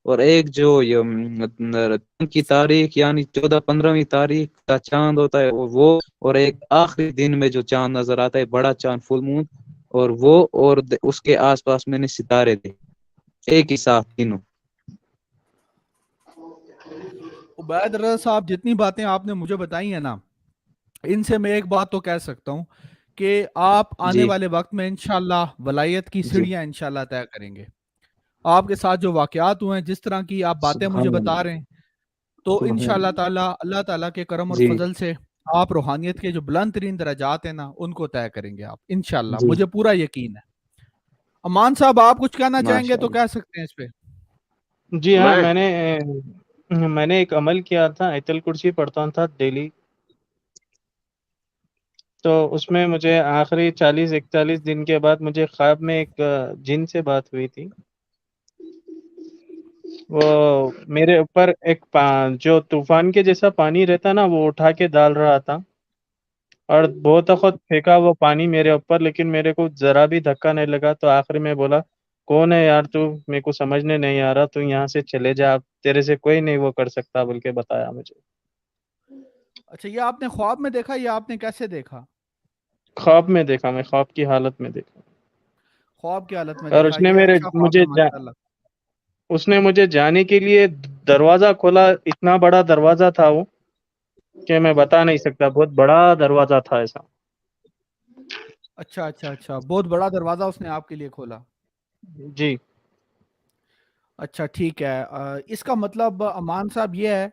اور ایک جو یہ چاند کی تاریخ یعنی 14-15ویں تاریخ کا چاند ہوتا ہے وہ، اور ایک آخری دن میں جو چاند نظر آتا ہے بڑا چاند فل مون، اور وہ اور اس کے آس پاس میں نے ستارے تھے ایک ہی ساتھ تینوں۔ عبید رضا صاحب، جتنی باتیں آپ نے مجھے بتائی ہیں نا، ان سے میں ایک بات تو کہہ سکتا ہوں کہ آپ آنے جی والے وقت میں انشاءاللہ ولایت کی جی سیڑھیاں انشاءاللہ طے کریں گے۔ آپ کے ساتھ جو واقعات ہوئے ہیں، جس طرح کی آپ باتیں مجھے سبحان بتا اللہ رہے ہیں، تو سبحان انشاءاللہ اللہ۔ تعالیٰ اللہ تعالیٰ کے کرم اور جی فضل سے آپ روحانیت کے جو بلند ترین درجات ہیں نا، ان کو طے کریں گے آپ انشاءاللہ، جی مجھے پورا یقین ہے۔ امان صاحب، آپ کچھ کہنا چاہیں گے ماشاء تو اللہ۔ کہہ سکتے ہیں اس پہ۔ جی ہاں، میں نے ایک عمل کیا تھا، آیت الکرسی پڑھتا تھا ڈیلی، تو اس میں مجھے آخری 40-41 دن کے بعد مجھے خواب میں ایک جن سے بات ہوئی تھی۔ وہ میرے اوپر ایک جو طوفان کے جیسا پانی رہتا نا، وہ اٹھا کے ڈال رہا تھا، اور بہت وقت پھینکا وہ پانی میرے اوپر، لیکن میرے کو ذرا بھی دھکا نہیں لگا۔ تو آخر میں بولا، کون ہے یار تو، میرے کو سمجھنے نہیں آ رہا، تو یہاں سے چلے جا، تیرے سے کوئی نہیں وہ کر سکتا، بول کے بتایا مجھے۔ اچھا، یہ آپ نے خواب میں دیکھا یا آپ نے کیسے دیکھا؟ خواب میں دیکھا، میں خواب کی حالت میں دیکھا، خواب کی حالت میں اور دیکھا، یہ اچھا خواب ہے ماشاءاللہ۔ اس نے مجھے جانے کے لیے دروازہ کھولا، اتنا بڑا دروازہ تھا وہ کہ میں بتا نہیں سکتا، بہت بڑا دروازہ تھا ایسا۔ اچھا اچھا اچھا، بہت بڑا دروازہ اس نے آپ کے لیے کھولا۔ جی اچھا ٹھیک ہے، اس کا مطلب امان صاحب یہ ہے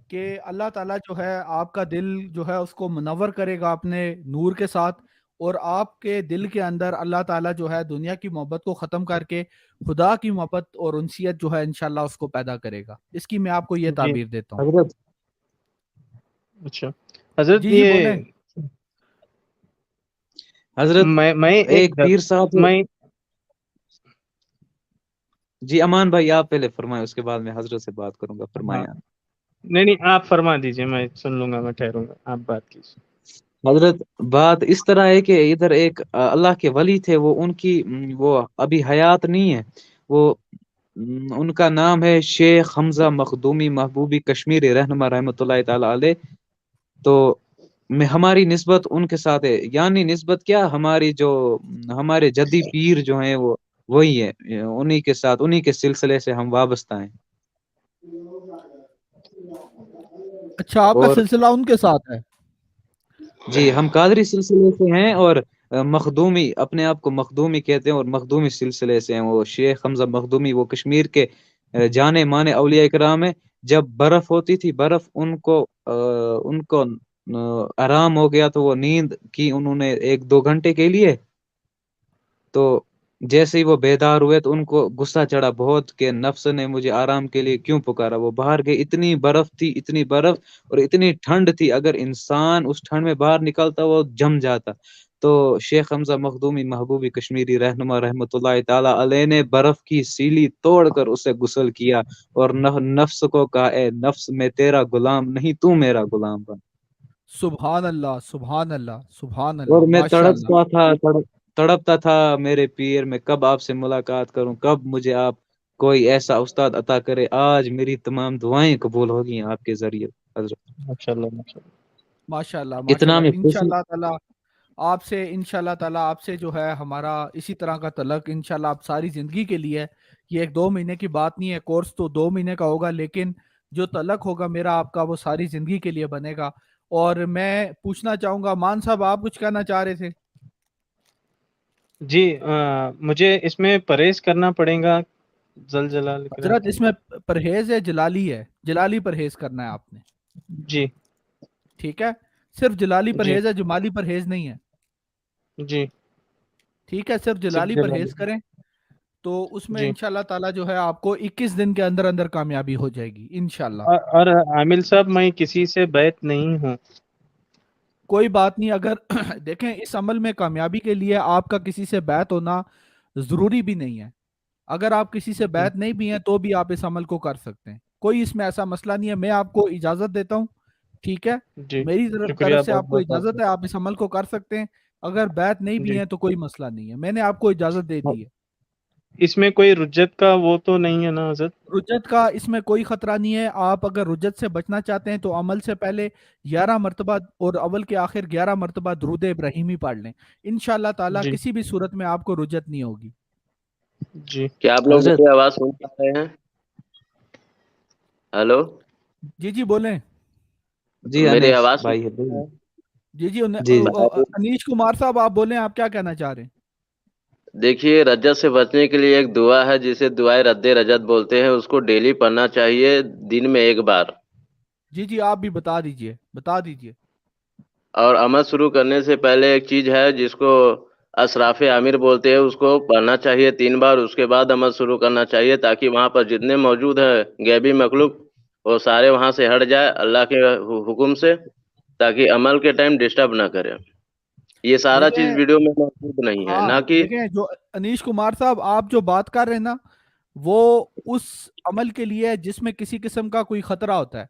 کہ اللہ تعالیٰ جو ہے آپ کا دل جو ہے اس کو منور کرے گا اپنے نور کے ساتھ، اور آپ کے دل کے اندر اللہ تعالیٰ جو ہے دنیا کی محبت کو ختم کر کے خدا کی محبت اور انسیت جو ہے انشاءاللہ اس کو پیدا کرے گا۔ اس کی میں آپ کو یہ جی تعبیر دیتا ہوں۔ حضرت اچھا حضرت، جی جی بولیں۔ یہ حضرت میں ایک پیر صاحب تھے۔ میں جی امان بھائی آپ پہلے فرمائیں، اس کے بعد میں حضرت سے بات کروں گا، ہاں، فرمائیں آپ۔ نہیں آپ فرما دیجئے، میں سن لوں گا، میں ٹھہروں گا، آپ بات کیجئے۔ حضرت بات اس طرح ہے کہ ادھر ایک اللہ کے ولی تھے، وہ ان کی وہ ابھی حیات نہیں ہے، وہ ان کا نام ہے شیخ حمزہ مخدومی محبوبی کشمیری رہنما رحمۃ اللہ تعالی علیہ۔ تو میں ہماری نسبت ان کے ساتھ ہے، یعنی نسبت کیا، ہماری جو ہمارے جدی پیر جو ہیں وہ وہی ہے، انہی کے ساتھ انہی کے سلسلے سے ہم وابستہ ہیں۔ اچھا، آپ کا اور سلسلہ ان کے ساتھ ہے؟ جی ہم قادری سلسلے سے ہیں، اور مخدومی اپنے آپ کو مخدومی کہتے ہیں، اور مخدومی سلسلے سے ہیں۔ وہ شیخ حمزہ مخدومی وہ کشمیر کے جانے مانے اولیاء اکرام ہیں۔ جب برف ہوتی تھی، برف ان کو آرام ہو گیا تو وہ نیند کی انہوں نے 1-2 گھنٹے کے لیے، تو جیسے ہی وہ بیدار ہوئے تو ان کو غصہ چڑھا بہت کہ نفس نے مجھے آرام کے لیے کیوں پکارا۔ وہ باہر گئے، اتنی برف تھی، اتنی برف اور اتنی ٹھنڈ تھی، اگر انسان اس ٹھنڈ میں باہر نکلتا وہ جم جاتا۔ تو شیخ حمزہ مخدومی محبوبی کشمیری رہنما رحمۃ اللہ تعالی علیہ نے برف کی سیلی توڑ کر اسے غسل کیا، اور نفس کو کہا، اے نفس میں تیرا غلام نہیں، تو میرا غلام بن۔ سبحان اللہ سبحان اللہ سبحان اللہ، اور میں ماشاء اللہ۔ تڑپتا تھا میرے پیر، میں کب آپ سے ملاقات کروں، کب مجھے آپ کوئی ایسا استاد عطا کرے۔ آج میری تمام دعائیں قبول ہوگی آپ کے ذریعے حضرت۔ ماشاءاللہ ماشاءاللہ۔ ماشاء اللہ ماشاء اتنا اللہ، میں انشاء خوشی، اللہ تعالیٰ آپ سے، انشاء اللہ تعالیٰ آپ سے جو ہے ہمارا اسی طرح کا تعلق انشاء اللہ آپ ساری زندگی کے لیے ہے۔ یہ 1-2 مہینے کی بات نہیں ہے، کورس تو 2 مہینے کا ہوگا، لیکن جو تعلق ہوگا میرا آپ کا وہ ساری زندگی کے لیے بنے گا۔ اور میں پوچھنا چاہوں گا مان صاحب، آپ کچھ کہنا چاہ رہے تھے؟ جی مجھے اس میں پرہیز کرنا پڑے گا زلزلہ لگ رہا حضرت تھا۔ اس میں پرہیز ہے، جلالی ہے، جلالی پرہیز کرنا ہے آپ نے، جی ٹھیک ہے؟ صرف جلالی جی پرہیز ہے، جمالی پرہیز نہیں ہے، جی ٹھیک ہے؟ صرف صرف جلالی جلال۔ پرہیز کریں تو اس میں جی، انشاءاللہ تعالیٰ جو ہے آپ کو 21 دن کے اندر اندر کامیابی ہو جائے گی انشاءاللہ۔ اور عامل صاحب، میں کسی سے بیعت نہیں ہوں۔ کوئی بات نہیں، اگر دیکھیں اس عمل میں کامیابی کے لیے آپ کا کسی سے بیعت ہونا ضروری بھی نہیں ہے۔ اگر آپ کسی سے جی بیعت نہیں بھی ہیں تو بھی آپ اس عمل کو کر سکتے ہیں، کوئی اس میں ایسا مسئلہ نہیں ہے۔ میں آپ کو اجازت دیتا ہوں، ٹھیک ہے؟ جی، میری شکریہ، طرف سے بہت آپ کو بہت آپ اجازت ہے، آپ اس عمل کو کر سکتے ہیں۔ اگر بیعت نہیں کا۔ بھی جی ہیں تو کوئی مسئلہ نہیں ہے، میں نے آپ کو اجازت دے دی ہے۔ اس میں کوئی رجت کا وہ تو نہیں ہے نا حضرت؟ رجت کا اس میں کوئی خطرہ نہیں ہے. آپ اگر رجت سے بچنا چاہتے ہیں تو عمل سے پہلے 11 مرتبہ اور اول کے آخر 11 مرتبہ درود ابراہیمی پڑھ لیں. انشاءاللہ تعالیٰ جی کسی بھی صورت میں آپ کو رجت نہیں ہوگی. جی. کیا آپ لوگ حضرت میری آواز سن پا رہے ہیں؟ ہلو، جی جی بولیں. جی میری انیش آواز سن بھائی ہے پا رہے ہیں؟ جی جی جی انیش کمار صاحب آپ بولیں, آپ کیا کہنا چاہ رہے ہیں؟ دیکھیے، رجت سے بچنے کے لیے ایک دعا ہے جسے دعائے رد رجت بولتے ہیں. اس کو ڈیلی پڑھنا چاہیے، دن میں 1 بار. جی جی آپ بھی بتا دیجئے. اور عمل شروع کرنے سے پہلے ایک چیز ہے جس کو اشراف عامر بولتے ہیں، اس کو پڑھنا چاہیے 3 بار. اس کے بعد عمل شروع کرنا چاہیے تاکہ وہاں پر جتنے موجود ہیں غیبی مخلوق وہ سارے وہاں سے ہٹ جائے اللہ کے حکم سے، تاکہ عمل کے ٹائم ڈسٹرب نہ کرے. یہ سارا چیز دیکھیں ویڈیو میں موجود نہیں ہے، ہاں نہ کہ دیکھیں جو انیش کمار صاحب آپ جو بات کر رہے ہیں نا, وہ اس عمل کے لیے ہے جس میں کسی قسم کا کوئی خطرہ ہوتا ہے.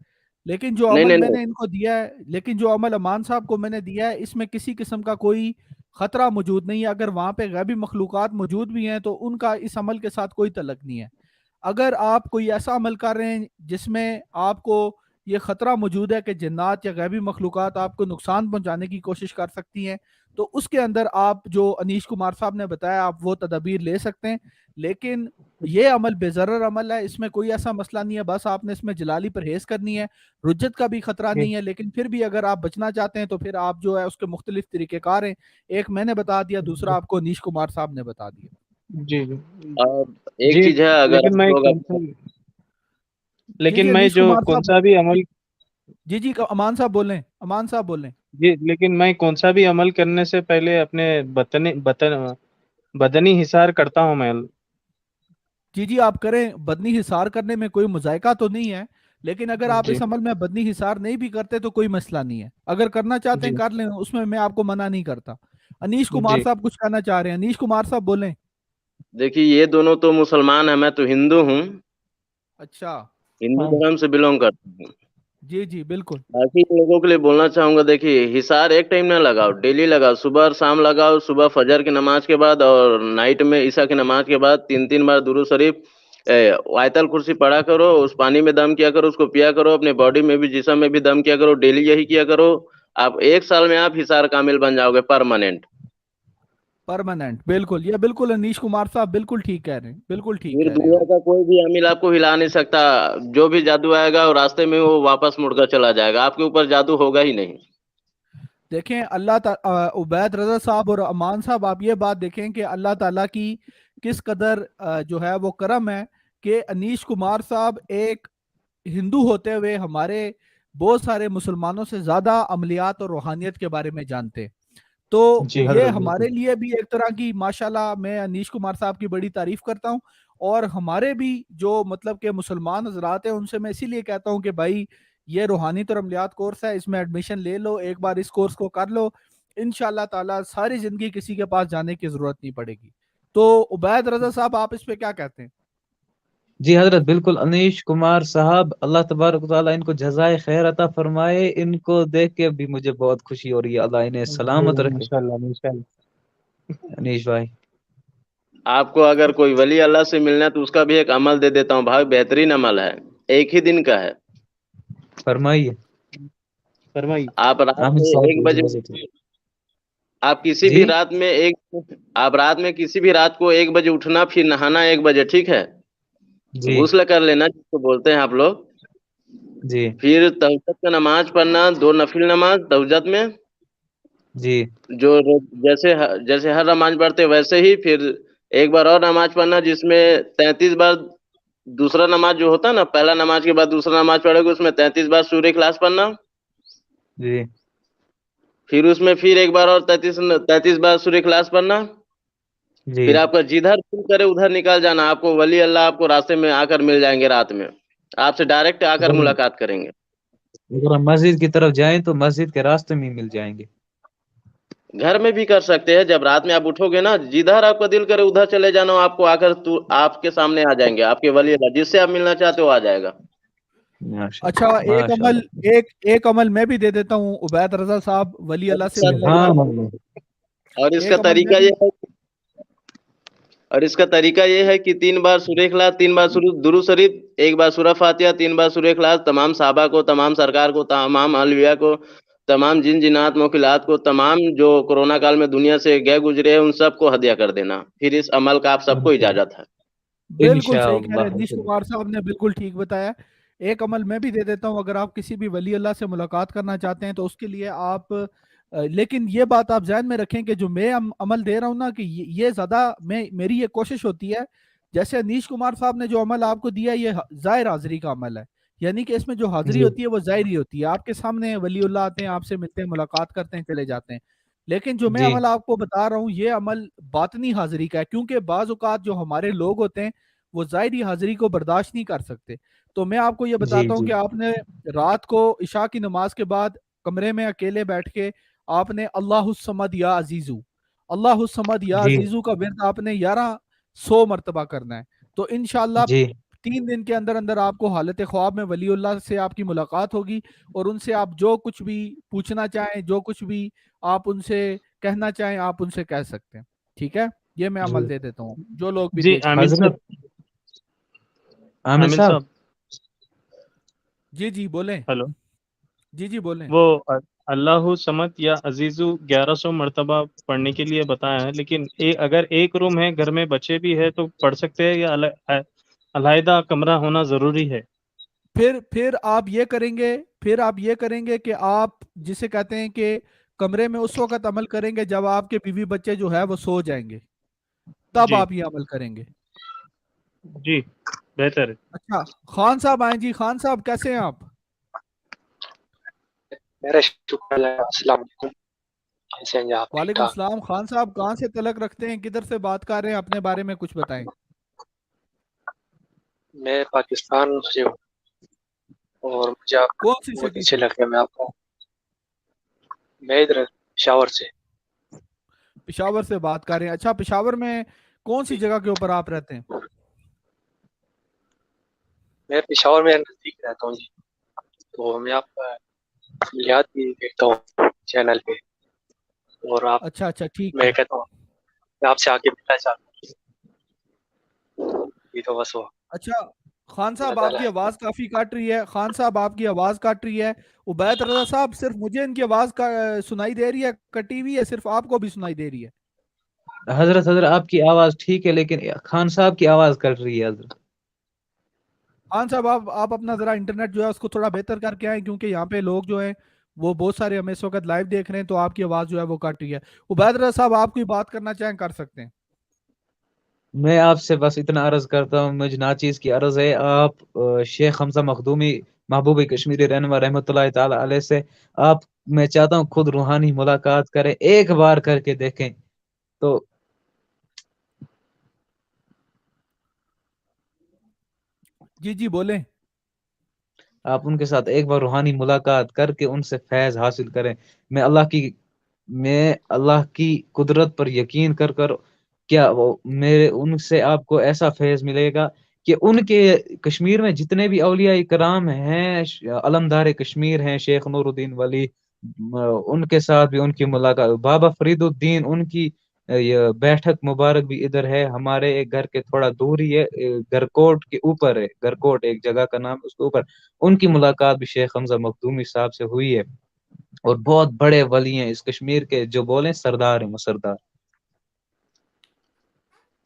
لیکن جو نہیں عمل نہیں میں نہیں. نے ان کو دیا ہے, لیکن جو عمل امان صاحب کو میں نے دیا ہے, اس میں کسی قسم کا کوئی خطرہ موجود نہیں ہے. اگر وہاں پہ غیبی مخلوقات موجود بھی ہیں تو ان کا اس عمل کے ساتھ کوئی تعلق نہیں ہے. اگر آپ کوئی ایسا عمل کر رہے ہیں جس میں آپ کو یہ خطرہ موجود ہے کہ جنات یا غیبی مخلوقات آپ کو نقصان پہنچانے کی کوشش کر سکتی ہیں, تو اس کے اندر آپ جو انیش کمار صاحب نے بتایا آپ وہ تدابیر لے سکتے ہیں. لیکن یہ عمل بے ضرر عمل ہے, اس میں کوئی ایسا مسئلہ نہیں ہے. بس آپ نے اس میں جلالی پرہیز کرنی ہے, رجت کا بھی خطرہ نہیں ہے. لیکن پھر بھی اگر آپ بچنا چاہتے ہیں تو پھر آپ جو ہے اس کے مختلف طریقہ کار ہیں. ایک میں نے بتا دیا, دوسرا آپ کو انیش کمار صاحب نے بتا دیا. جی اور ایک جی. چیز ہے، اگر لیکن آپ میں لوگ جی جی انیش جو کمار کون صاحب, سا بھی عمل جی جی امان صاحب بولیں. جی لیکن میں کون سا بھی عمل کرنے سے پہلے اپنے بدنی حصار کرتا ہوں میں. جی جی آپ کریں, بدنی حصار کرنے میں کوئی مذائقہ تو نہیں ہے. لیکن اگر آپ جی اس عمل میں بدنی حصار نہیں بھی کرتے تو کوئی مسئلہ نہیں ہے. اگر کرنا چاہتے جی ہیں کر لیں, اس میں آپ کو منع نہیں کرتا. انیش کمار جی صاحب کچھ کہنا چاہ رہے ہیں. انیش کمار صاحب بولیں. دیکھیے، یہ دونوں تو مسلمان ہیں، میں تو ہندو ہوں، اچھا ہندو ہاں دھرم سے بلونگ کرتا ہوں. جی جی بالکل. باقی لوگوں کے لیے بولنا چاہوں گا، دیکھیے حصار ایک ٹائم نہ لگاؤ، ڈیلی لگاؤ. صبح اور شام لگاؤ. صبح فجر کی نماز کے بعد اور نائٹ میں عشاء کی نماز کے بعد 3 بار درود شریف آیت الکرسی پڑھا کرو. اس پانی میں دم کیا کرو، اس کو پیا کرو. اپنے باڈی میں بھی جسم میں بھی دم کیا کرو. ڈیلی یہی کیا کرو. آپ 1 سال میں آپ حصار کامل بن جاؤ گے، پرماننٹ. پرماننٹ, بالکل. یہ بالکل انیش کمار صاحب بالکل ٹھیک کہہ رہے ہیں, بالکل ٹھیک پھر کہہ رہے ہیں دنیا آپ. کا کوئی بھی عامل آپ کو ہلا نہیں سکتا. جو بھی جادو آئے گا اور راستے میں وہ واپس مڑ کر چلا جائے گا. آپ کے اوپر جادو ہوگا ہی نہیں. دیکھیں عبید رضا صاحب اور امان صاحب, آپ یہ بات دیکھیں کہ اللہ تعالیٰ کی کس قدر جو ہے وہ کرم ہے کہ انیش کمار صاحب ایک ہندو ہوتے ہوئے ہمارے بہت سارے مسلمانوں سے زیادہ عملیات اور روحانیت کے بارے میں جانتے. تو جی یہ حضرت ہمارے بالکل. لیے بھی ایک طرح کی ماشاءاللہ, میں انیش کمار صاحب کی بڑی تعریف کرتا ہوں. اور ہمارے بھی جو مطلب کہ مسلمان حضرات ہیں ان سے میں اسی لیے کہتا ہوں کہ بھائی یہ روحانی اور عملیات کورس ہے, اس میں ایڈمیشن لے لو, ایک بار اس کورس کو کر لو, انشاءاللہ تعالیٰ ساری زندگی کسی کے پاس جانے کی ضرورت نہیں پڑے گی. تو عبید رضا صاحب آپ اس پہ کیا کہتے ہیں؟ جی حضرت بالکل. انیش کمار صاحب اللہ تبارک و تعالیٰ ان کو جزائے خیر عطا فرمائے. ان کو دیکھ کے بھی مجھے بہت خوشی ہو رہی ہے. اللہ انہیں سلامت رکھے. ماشاءاللہ. انیش بھائی آپ کو اگر کوئی ولی اللہ سے ملنا ہے تو اس کا بھی ایک عمل دے دیتا ہوں بھائی. بہترین عمل ہے، 1 ہی دن کا ہے. فرمائیے. فرمائی. آپ رات عامر میں صاحب 1 کو بجے اجازت ہے. آپ کسی جی بھی رات میں آپ رات میں کسی بھی رات کو 1 بجے اٹھنا، پھر نہانا 1 بجے، ٹھیک ہے؟ جی غسل کر لینا جس کو بولتے ہیں آپ لوگ. جی پھر تہجد کا نماز پڑھنا، 2 نفل نماز تہجد میں، جی جو جیسے ہر نماز پڑھتے ویسے ہی. پھر ایک بار اور نماز پڑھنا جس میں 33 بار دوسرا نماز جو ہوتا ہے نا، پہلا نماز کے بعد دوسرا نماز پڑھے گا، اس میں 33 بار سورہ اخلاص پڑھنا. جی پھر اس میں پھر ایک بار اور 33 بار سورہ اخلاص پڑھنا. جی. پھر آپ کا جدھر دل کرے ادھر نکال جانا. آپ کو ولی اللہ آپ کو راستے میں آ کر مل جائیں گے. رات میں آپ سے ڈائریکٹ آ کر ملاقات کریں گے. اگر ہم مسجد کی طرف جائیں تو مسجد کے راستے میں مل جائیں گے. گھر میں بھی کر سکتے ہیں. جب رات میں آپ اٹھو گے نا، جدھر آپ کا دل کرے ادھر چلے جانا. آپ کو آ کر آپ کے سامنے آ جائیں گے آپ کے ولی اللہ. جس سے آپ ملنا چاہتے ہو آ جائے گا. ماشاء اچھا اللہ ماشاء اللہ. ایک عمل میں بھی دے دیتا ہوں عبید رضا صاحب, ولی اللہ سے ملنے کا. ہاں اور اس کا ایک عمل میں طریقہ بھی یہ ہے اور اس کا طریقہ یہ ہے کہ 3 بار سورہ اخلاص، 3 بار درود شریف، 1 بار سورہ فاتحہ، 3 بار سورہ اخلاص تمام صحابہ کو، تمام سرکار کو، تمام اولیاء کو، تمام جن جنات موکلات کو، تمام جو کورونا کال میں دنیا سے گئے گزرے ہیں ان سب کو ہدیہ کر دینا. پھر اس عمل کا آپ سب کو اجازت ہے. بالکل صحیح کہہ رہے ہیں نیش انشاءاللہ. کمار صاحب نے، بالکل ٹھیک بتایا. ایک عمل میں بھی دے دیتا ہوں، اگر آپ کسی بھی ولی اللہ سے ملاقات کرنا چاہتے ہیں تو اس کے لیے آپ لیکن یہ بات آپ ذہن میں رکھیں کہ جو میں عمل دے رہا ہوں نا، کہ یہ زیادہ میری یہ کوشش ہوتی ہے، جیسے نیش کمار صاحب نے جو عمل آپ کو دیا یہ ظاہر حاضری کا عمل ہے، یعنی کہ اس میں جو حاضری جی ہوتی ہے وہ ظاہری ہوتی ہے، آپ کے سامنے ولی اللہ آتے ہیں، آپ سے ملتے ہیں، ملاقات کرتے ہیں، چلے جاتے ہیں. لیکن جو میں جی عمل آپ کو بتا رہا ہوں یہ عمل باطنی حاضری کا ہے، کیونکہ بعض اوقات جو ہمارے لوگ ہوتے ہیں وہ ظاہری حاضری کو برداشت نہیں کر سکتے. تو میں آپ کو یہ جی بتاتا ہوں جی کہ آپ نے رات کو عشاء کی نماز کے بعد کمرے میں اکیلے بیٹھ کے آپ نے اللہ الصمد یا عزیزو، اللہ الصمد یا جی عزیزو کا ورد آپ نے 1100 مرتبہ کرنا ہے. تو انشاءاللہ جی 3 دن کے اندر اندر آپ کو حالت خواب میں ولی اللہ سے آپ کی ملاقات ہوگی، اور ان سے آپ جو کچھ بھی پوچھنا چاہیں، جو کچھ بھی آپ ان سے کہنا چاہیں آپ ان سے کہہ سکتے ہیں. ٹھیک ہے، یہ میں جی عمل دے دیتا ہوں جو لوگ بھی جی دیکھ رہے ہیں. عامل حضرت صاحب، عامر عامل صاحب. صاحب، جی بولیں. ہلو. جی بولیں. وہ اللہ سمت یا عزیزو 1100 مرتبہ پڑھنے کے لیے بتایا ہے، لیکن اگر ایک روم ہے، گھر میں بچے بھی ہے تو پڑھ سکتے ہیں یا علیحدہ کمرہ ہونا ضروری ہے؟ پھر آپ یہ کریں گے کہ آپ جسے کہتے ہیں کہ کمرے میں اس وقت عمل کریں گے جب آپ کے بیوی بچے جو ہے وہ سو جائیں گے، تب جی آپ یہ عمل کریں گے. جی بہتر ہے. اچھا، خان صاحب آئیں. جی خان صاحب کیسے ہیں آپ؟ میرا شکر اللہ. السلام علیکم، کیسے ہیں آپ؟ ٹھیک وعلیکم ٹھاک. السلام. خان صاحب کہاں سے تعلق رکھتے ہیں، کدھر سے بات کر رہے ہیں، اپنے بارے میں کچھ بتائیں. میں پاکستان سے ہوں، اور مجھے آپ کون سی بہت سٹی اچھے سے؟ لگے. میں آپ کو، میں ادھر پشاور سے. پشاور سے بات کر رہے ہیں. اچھا، پشاور میں کون سی جی، جگہ کے اوپر آپ رہتے ہیں؟ میں پشاور میں نزدیک رہتا ہوں. جی، تو میں آپ کا یاد بھی دیکھتا ہوں چینل پہ، اور آپ، اچھا ٹھیک میں ہے. کہتا ہوں میں آپ سے آ کے ملنا چاہتا ہوں. یہ تو بس وہ اچھا خان اللہ صاحب آپ تعالیٰ کی ہے. آواز کافی کٹ رہی ہے. خان صاحب آپ کی آواز کٹ رہی ہے. عبید رضا صاحب صرف مجھے ان کی آواز سنائی دے رہی ہے، کٹی ہوئی ہے، صرف آپ کو بھی سنائی دے رہی ہے. حضرت آپ کی آواز ٹھیک ہے لیکن خان صاحب کی آواز کٹ رہی ہے حضرت. خان صاحب آپ اپنا ذرا انٹرنیٹ جو ہے اس کو تھوڑا بہتر کر کے آئیں، کیونکہ یہاں پہ لوگ جو ہیں وہ بہت سارے ہمیں اس وقت لائیو دیکھ رہے ہیں، تو آپ کی آواز جو ہے وہ کٹ رہی ہے. عبید رضا صاحب آپ کوئی بات کرنا چاہیں کر سکتے ہیں. میں آپ سے بس اتنا عرض کرتا ہوں، مجھ ناچیز کی عرض ہے، آپ شیخ حمزہ مخدومی محبوب کشمیری رہنما رحمۃ اللہ تعالی علیہ سے آپ، میں چاہتا ہوں خود روحانی ملاقات کریں، ایک بار کر کے دیکھیں. تو جی بولیں. آپ ان کے ساتھ ایک بار روحانی ملاقات کر کے ان سے فیض حاصل کریں. میں اللہ کی قدرت پر یقین کر کیا وہ میرے ان سے آپ کو ایسا فیض ملے گا کہ ان کے کشمیر میں جتنے بھی اولیاء کرام ہیں، علمدار کشمیر ہیں، شیخ نور الدین ولی، ان کے ساتھ بھی ان کی ملاقات، بابا فرید الدین ان کی یہ بیٹھک مبارک بھی ادھر ہے، ہمارے ایک گھر کے تھوڑا دور ہی ہے، گرکوٹ کے اوپر ہے، گرکوٹ ایک جگہ کا نام، اس کے اوپر ان کی ملاقات بھی شیخ حمزہ مخدومی صاحب سے ہوئی ہے. اور بہت بڑے ولی ہیں اس کشمیر کے، جو بولیں سردار ہیں، وہ سردار.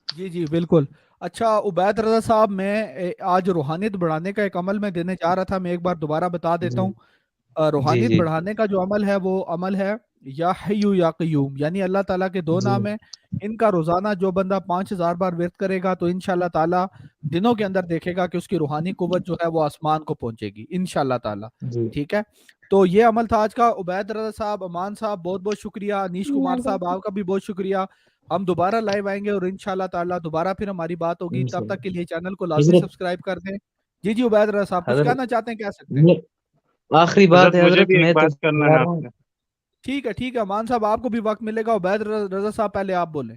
جی بالکل. اچھا عبید رضا صاحب، میں آج روحانیت بڑھانے کا ایک عمل میں دینے جا رہا تھا، میں ایک بار دوبارہ بتا دیتا جی ہوں. جی روحانیت جی بڑھانے کا جو عمل ہے وہ عمل ہے یا حیو یا قیوم، یعنی اللہ تعالیٰ کے 2 جی نام ہیں. ان کا روزانہ جو بندہ 5000 بار ورد کرے گا تو انشاءاللہ تعالیٰ دنوں کے اندر دیکھے گا کہ اس کی روحانی قوت جو ہے وہ آسمان کو پہنچے گی انشاءاللہ تعالیٰ. جی. ٹھیک ہے، تو یہ عمل تھا آج کا. عبید رضا صاحب، امان صاحب بہت بہت شکریہ. نیش کمار صاحب آپ کا بھی بہت شکریہ. ہم دوبارہ لائیو آئیں گے اور انشاءاللہ تعالیٰ دوبارہ پھر ہماری بات ہوگی. تب تک کے لیے چینل کو لازمی حضرت سبسکرائب کر دیں. جی عبید رضا صاحب کچھ حضرت کہنا چاہتے ہیں، کہہ سکتے ہیں. میں آخری بات حضرت ہے مجھے حضرت، بھی ایک میں تو بات کرنا جا ہے رہا آپ ہوں. سے. ٹھیک ہے امان صاحب آپ کو بھی وقت ملے گا. عبید رضا صاحب پہلے آپ بولیں.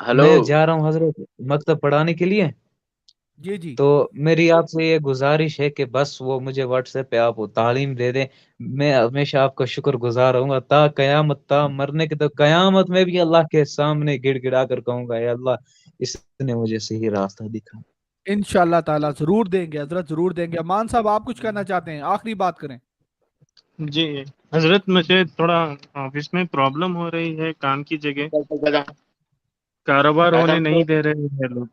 ہلو. میں جا رہا ہوں حضرت مکتب پڑھانے کے لیے. جی تو میری آپ سے یہ گزارش ہے کہ بس وہ مجھے واٹس ایپ پہ آپ وہ تعلیم دے دیں. میں ہمیشہ آپ کا شکر گزار رہوں گا تا قیامت، تا مرنے کے تو قیامت میں بھی اللہ کے سامنے گڑ گڑا کر کہوں گا، اے اللہ اس نے مجھے صحیح راستہ دکھا. انشاءاللہ تعالیٰ ضرور دیں گے حضرت، ضرور دیں گے. امان صاحب آپ کچھ کہنا چاہتے ہیں؟ آخری بات کریں. جی حضرت، مجھے تھوڑا آفس میں پرابلم ہو رہی ہے، کام کی جگہ کاروبار ہونے نہیں دے رہے ہیں لوگ.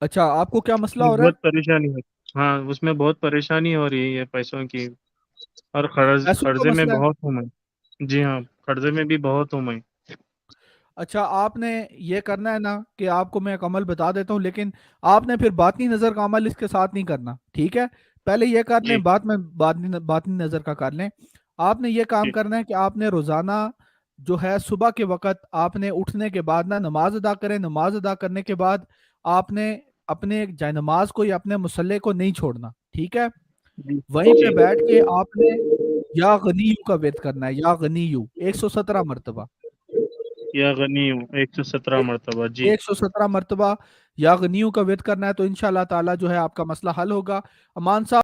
اچھا، آپ کو کیا مسئلہ ہو رہا ہے؟ بہت پریشانی ہے. ہاں، اس میں بہت پریشانی ہو رہی ہے پیسوں کی، اور پیسوں کا قرضے میں مسئلہ ہے؟ بہت ہوں میں. جی ہاں، قرضے میں بھی بہت ہوں میں. اچھا، آپ نے یہ کرنا ہے نا کہ آپ کو میں ایک عمل بتا دیتا ہوں، لیکن آپ نے پھر باطنی نظر کا عمل اس کے ساتھ نہیں کرنا، ٹھیک ہے؟ پہلے یہ کر لیں، جی بعد میں باطنی نظر کا کر لیں. آپ نے یہ کام جی کرنا ہے کہ آپ نے روزانہ جو ہے صبح کے وقت آپ نے اٹھنے کے بعد نا نماز ادا کریں. نماز ادا کرنے کے بعد آپ نے اپنے جائے نماز کو یا اپنے مصلے کو نہیں چھوڑنا، ٹھیک ہے؟ جی وہیں پہ جی بیٹھ کے آپ نے یا غنیو کا ورد کرنا ہے، یا غنیو 117 مرتبہ. یا غنی ہوں 117 مرتبہ. جی 117 مرتبہ یا غنیو کا ورد کرنا ہے، تو انشاءاللہ تعالیٰ جو ہے آپ کا مسئلہ حل ہوگا. امان صاحب